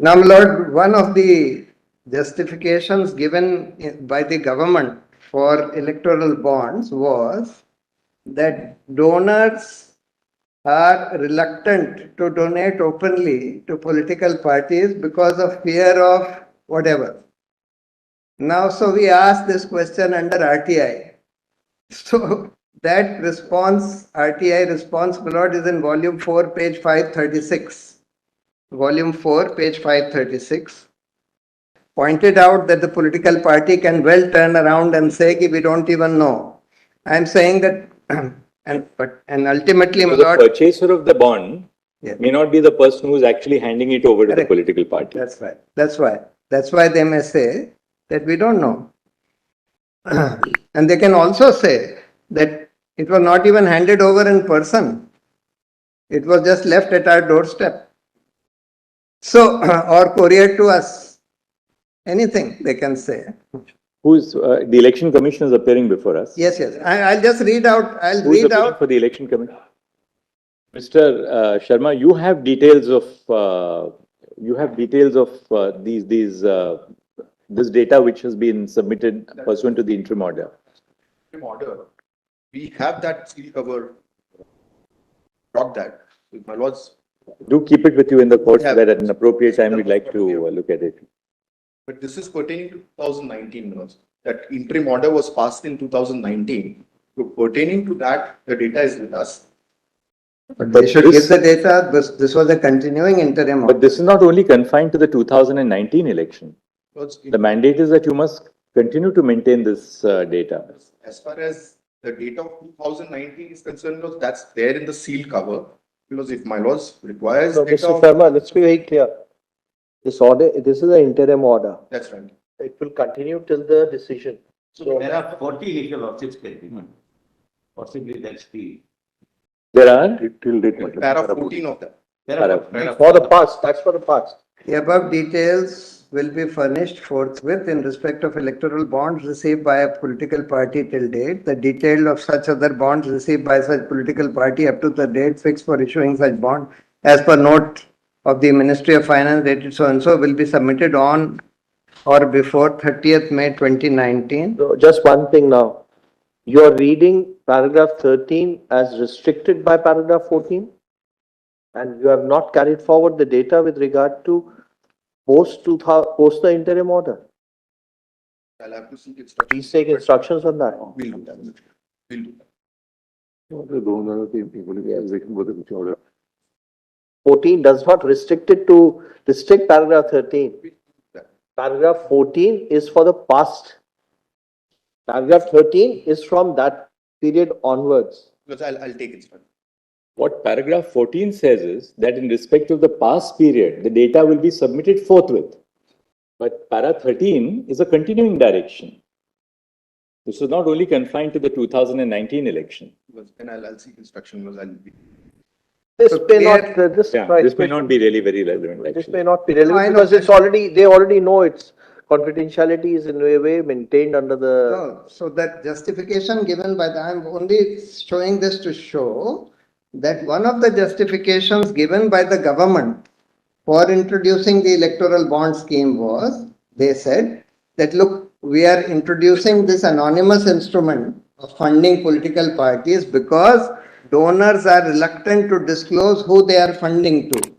Now, my Lord, one of the justifications given by the government for electoral bonds was that donors are reluctant to donate openly to political parties because of fear of whatever. Now, so we asked this question under RTI. So that response, RTI response, my Lord, is in volume 4, page 536. Volume 4, page 536. Pointed out that the political party can well turn around and say that we don't even know. I am saying that, and ultimately, So my the Lord, purchaser of the bond may not be the person who is actually handing it over to the political party. That's right. That's why they may say that we don't know. And they can also say that it was not even handed over in person. It was just left at our doorstep. So, or couriered to us. Anything they can say. Who's the election commission is appearing before us? Yes. I'll just read out. Who's appearing for the election commission? Mr. Sharma, you have details of this data which has been submitted pursuant to the interim order. We have that seal cover. Got that. With my lords. Do keep it with you in the court so that at an appropriate time we'd like to look at it. But this is pertaining to 2019, Manoj. That interim order was passed in 2019. So pertaining to that, the data is with us. But they should give the data. This was a continuing interim order. But this is not only confined to the 2019 election. The mandate is that you must continue to maintain this data. As far as the data of 2019 is concerned, that's there in the seal cover. Because if my laws requires so, data Mr. Sharma, let's be very clear. This is an interim order. That's right. It will continue till the decision. So there are 40 legal lawsuits pending. Possibly that's the. There are till date. There are 14 of them. For the past. That's for the past. The above details will be furnished forthwith in respect of electoral bonds received by a political party till date. The detail of such other bonds received by such political party up to the date fixed for issuing such bond as per note of the Ministry of Finance dated so and so will be submitted on or before 30th May 2019. So just one thing now. You are reading paragraph 13 as restricted by paragraph 14 and you have not carried forward the data with regard to post the interim order. I'll have to seek instructions. Please take instructions on that. We'll do that. We'll do that. 14 does not restrict paragraph 13. Paragraph 14 is for the past. Paragraph 13 is from that period onwards. Because I'll take instructions. What paragraph 14 says is that in respect of the past period, the data will be submitted forthwith. But para 13 is a continuing direction. This is not only confined to the 2019 election. Then I'll seek instruction because I'll be. This may not be really very relevant. This may not be relevant because they already know its confidentiality is in a way maintained under the. No, so that justification given by the, I'm only showing this to show that one of the justifications given by the government for introducing the electoral bond scheme was, they said that look, we are introducing this anonymous instrument of funding political parties because donors are reluctant to disclose who they are funding to.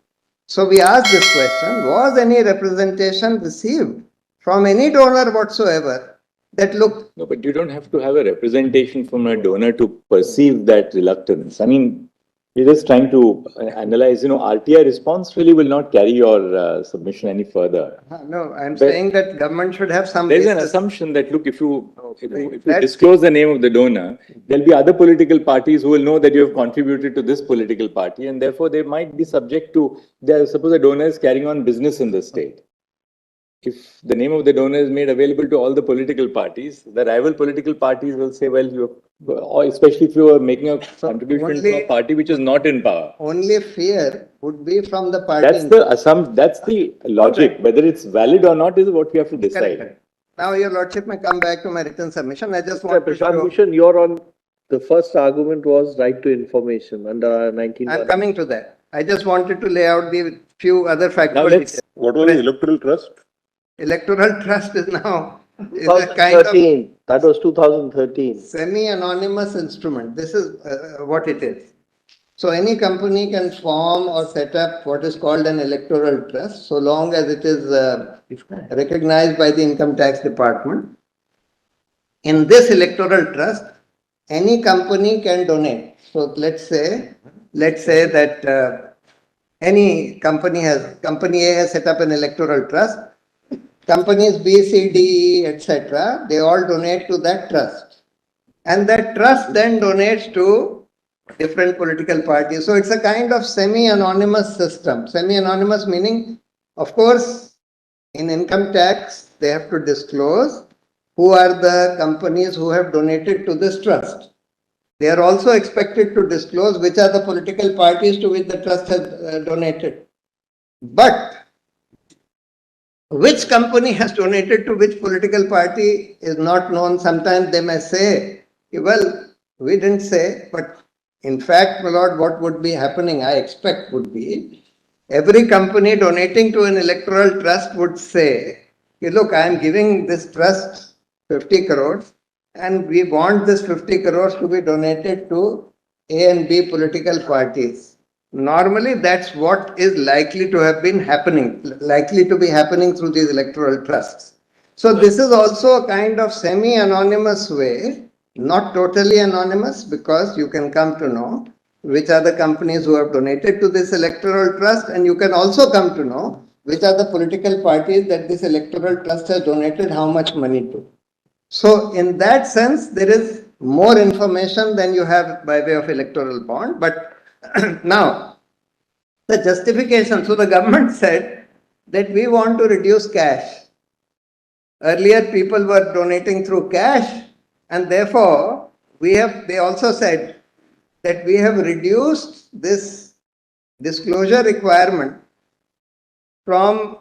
So we asked this question, was any representation received from any donor whatsoever that look. No, but you don't have to have a representation from a donor to perceive that reluctance. I mean, we're just trying to analyze, RTI response really will not carry your submission any further. No, I'm saying that government should have some. There's an assumption that, look, if you disclose the name of the donor, there'll be other political parties who will know that you have contributed to this political party and therefore they might be subject to, suppose the donor is carrying on business in the state. If the name of the donor is made available to all the political parties, the rival political parties will say, well, or especially if you are making a contribution to a party which is not in power. Only fear would be from the party. That's the logic. Whether it's valid or not is what we have to decide. Correct. Now, Your Lordship may come back to my written submission. I just want to show. Bhushan, you're on. The first argument was right to information under 19. I'm coming to that. I just wanted to lay out the few other Now factual let's, details. What was the electoral trust? Electoral trust is now is a kind of 2013, that was 2013. semi-anonymous instrument. This is what it is. So any company can form or set up what is called an electoral trust, so long as it is recognized by the income tax department. In this electoral trust, any company can donate. So let's say that any company A has set up an electoral trust. Companies B, C, D, E, etc., they all donate to that trust. And that trust then donates to different political parties. So it's a kind of semi-anonymous system. Semi-anonymous meaning, of course, in income tax, they have to disclose who are the companies who have donated to this trust. They are also expected to disclose which are the political parties to which the trust has donated. But which company has donated to which political party is not known. Sometimes they may say, well, we didn't say, but in fact, my lord, what would be happening, I expect, would be every company donating to an electoral trust would say, look, I am giving this trust 50 crores and we want this 50 crores to be donated to A and B political parties. Normally, that's what is likely to have been happening, likely to be happening through these electoral trusts. So this is also a kind of semi-anonymous way, not totally anonymous, because you can come to know which are the companies who have donated to this electoral trust, and you can also come to know which are the political parties that this electoral trust has donated how much money to. So in that sense, there is more information than you have by way of electoral bond, but now, the justification, so the government said that we want to reduce cash. Earlier people were donating through cash and therefore they also said that we have reduced this disclosure requirement from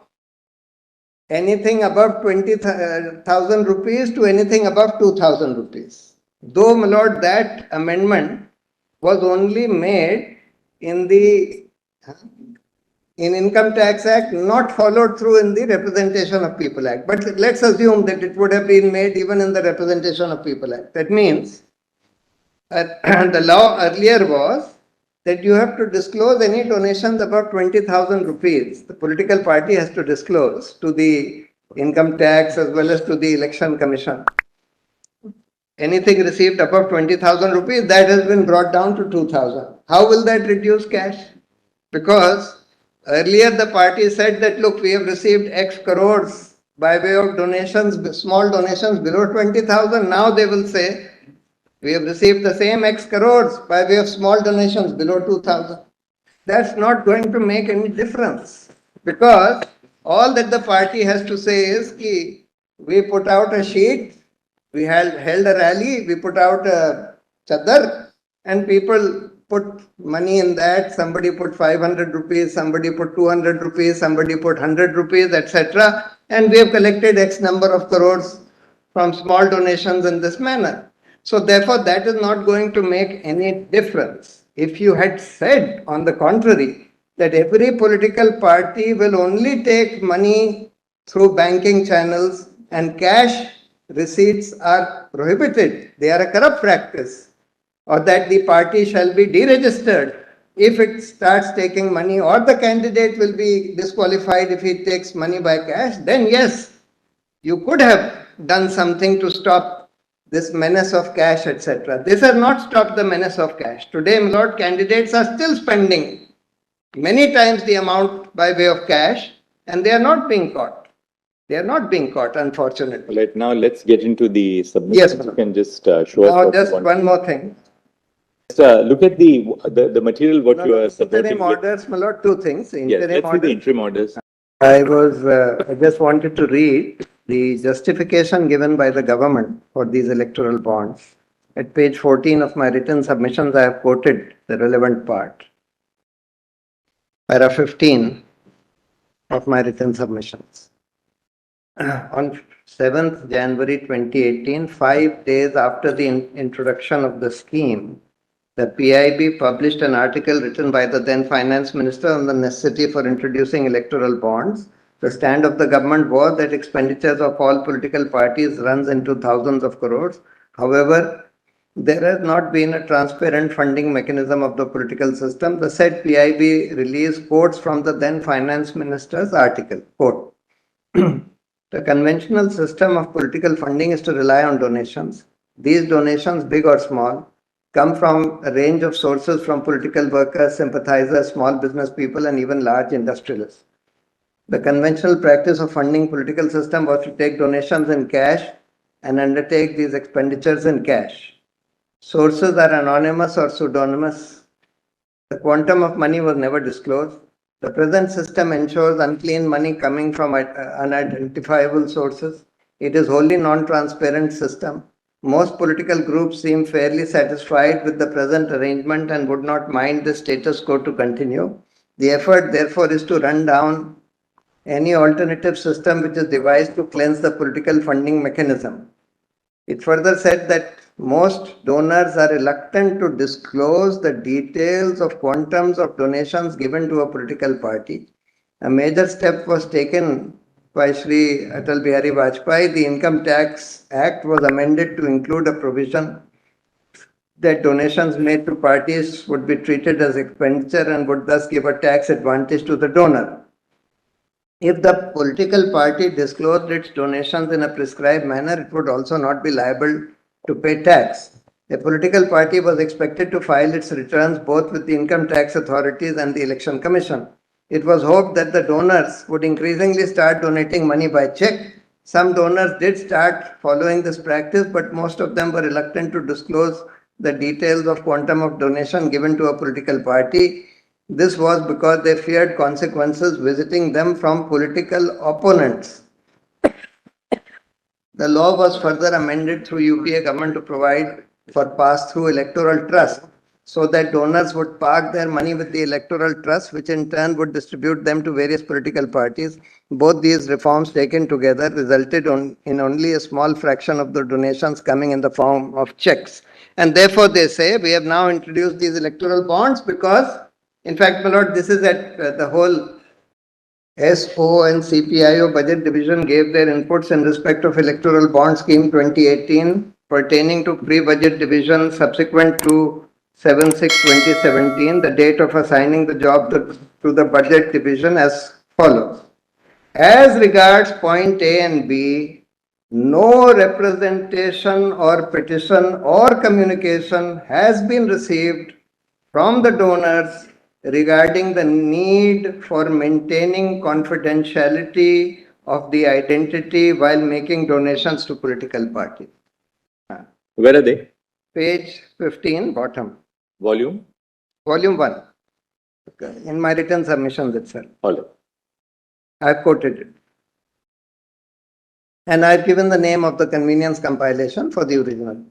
anything above 20,000 rupees to anything above 2,000 rupees. Though, my lord, that amendment was only made in the Income Tax Act, not followed through in the Representation of People Act. But let's assume that it would have been made even in the Representation of People Act. That means the law earlier was that you have to disclose any donations above 20,000 rupees. The political party has to disclose to the income tax as well as to the Election Commission. Anything received above 20,000 rupees, that has been brought down to 2,000. How will that reduce cash? Because earlier the party said that, look, we have received X crores by way of donations, small donations below 20,000. Now they will say, we have received the same X crores by way of small donations below 2,000. That's not going to make any difference, because all that the party has to say is, we put out a sheet, we held a rally, we put out a chadar, and people put money in that. Somebody put 500 rupees, somebody put 200 rupees, somebody put 100 rupees, etc. And we have collected X number of crores from small donations in this manner. So therefore, that is not going to make any difference. If you had said, on the contrary, that every political party will only take money through banking channels and cash receipts are prohibited, they are a corrupt practice, or that the party shall be deregistered if it starts taking money, or the candidate will be disqualified if he takes money by cash, then yes, you could have done something to stop this menace of cash, etc. This has not stopped the menace of cash. Today, my lord, candidates are still spending many times the amount by way of cash, and they are not being caught. They are not being caught, unfortunately. right, now let's get into the submissions. Yes, You madam. can just show us Now, what just you want. one more thing. Just, look at the material what you are supporting Interim with. orders, my lord, two things. Yes, let's see the interim orders. I just wanted to read the justification given by the government for these electoral bonds. At page 14 of my written submissions, I have quoted the relevant part. Para 15 of my written submissions. On 7th January 2018, 5 days after the introduction of the scheme, the PIB published an article written by the then finance minister on the necessity for introducing electoral bonds. The stand of the government was that expenditures of all political parties runs into thousands of crores. However, there has not been a transparent funding mechanism of the political system. The said PIB released quotes from the then finance minister's article. Quote, the conventional system of political funding is to rely on donations. These donations, big or small, come from a range of sources from political workers, sympathizers, small business people, and even large industrialists. The conventional practice of funding political system was to take donations in cash and undertake these expenditures in cash. Sources are anonymous or pseudonymous. The quantum of money was never disclosed. The present system ensures unclean money coming from unidentifiable sources. It is wholly non-transparent system. Most political groups seem fairly satisfied with the present arrangement and would not mind the status quo to continue. The effort, therefore, is to run down any alternative system which is devised to cleanse the political funding mechanism. It further said that most donors are reluctant to disclose the details of quantums of donations given to a political party. A major step was taken by Shri Atal Bihari Vajpayee. The Income Tax Act was amended to include a provision that donations made to parties would be treated as expenditure and would thus give a tax advantage to the donor. If the political party disclosed its donations in a prescribed manner, it would also not be liable to pay tax. A political party was expected to file its returns both with the income tax authorities and the election commission. It was hoped that the donors would increasingly start donating money by check. Some donors did start following this practice, but most of them were reluctant to disclose the details of quantum of donation given to a political party. This was because they feared consequences visiting them from political opponents. The law was further amended through UPA government to provide for pass-through electoral trust so that donors would park their money with the electoral trust, which in turn would distribute them to various political parties. Both these reforms taken together resulted in only a small fraction of the donations coming in the form of checks. And therefore they say we have now introduced these electoral bonds because, in fact, my lord, this is at the whole SO and CPIO budget division gave their inputs in respect of electoral bond scheme 2018 pertaining to pre-budget division subsequent to 7/6/2017, the date of assigning the job to the budget division as follows. As regards point A and B, no representation or petition or communication has been received from the donors regarding the need for maintaining confidentiality of the identity while making donations to political parties. Where are they? Page 15, bottom. Volume? Volume 1. In my written submissions itself. All right. I've quoted it. And I've given the name of the convenience compilation for the original.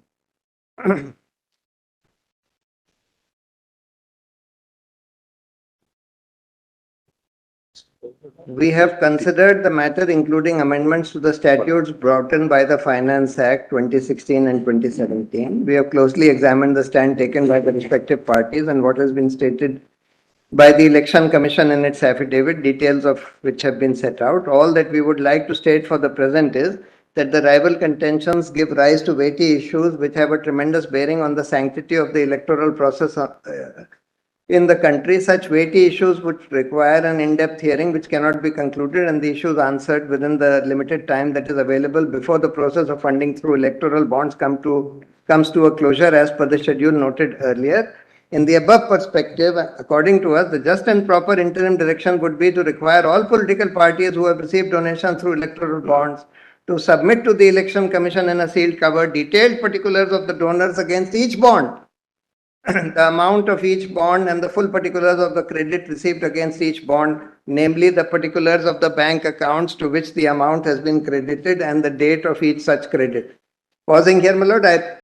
We have considered the matter including amendments to the statutes brought in by the Finance Act 2016 and 2017. We have closely examined the stand taken by the respective parties and what has been stated by the Election Commission in its affidavit, details of which have been set out. All that we would like to state for the present is that the rival contentions give rise to weighty issues which have a tremendous bearing on the sanctity of the electoral process in the country. Such weighty issues would require an in-depth hearing which cannot be concluded and the issues answered within the limited time that is available before the process of funding through electoral bonds comes to a closure as per the schedule noted earlier. In the above perspective, according to us, the just and proper interim direction would be to require all political parties who have received donations through electoral bonds to submit to the Election Commission in a sealed cover detailed particulars of the donors against each bond, the amount of each bond and the full particulars of the credit received against each bond, namely the particulars of the bank accounts to which the amount has been credited and the date of each such credit. Pausing here, my lord, I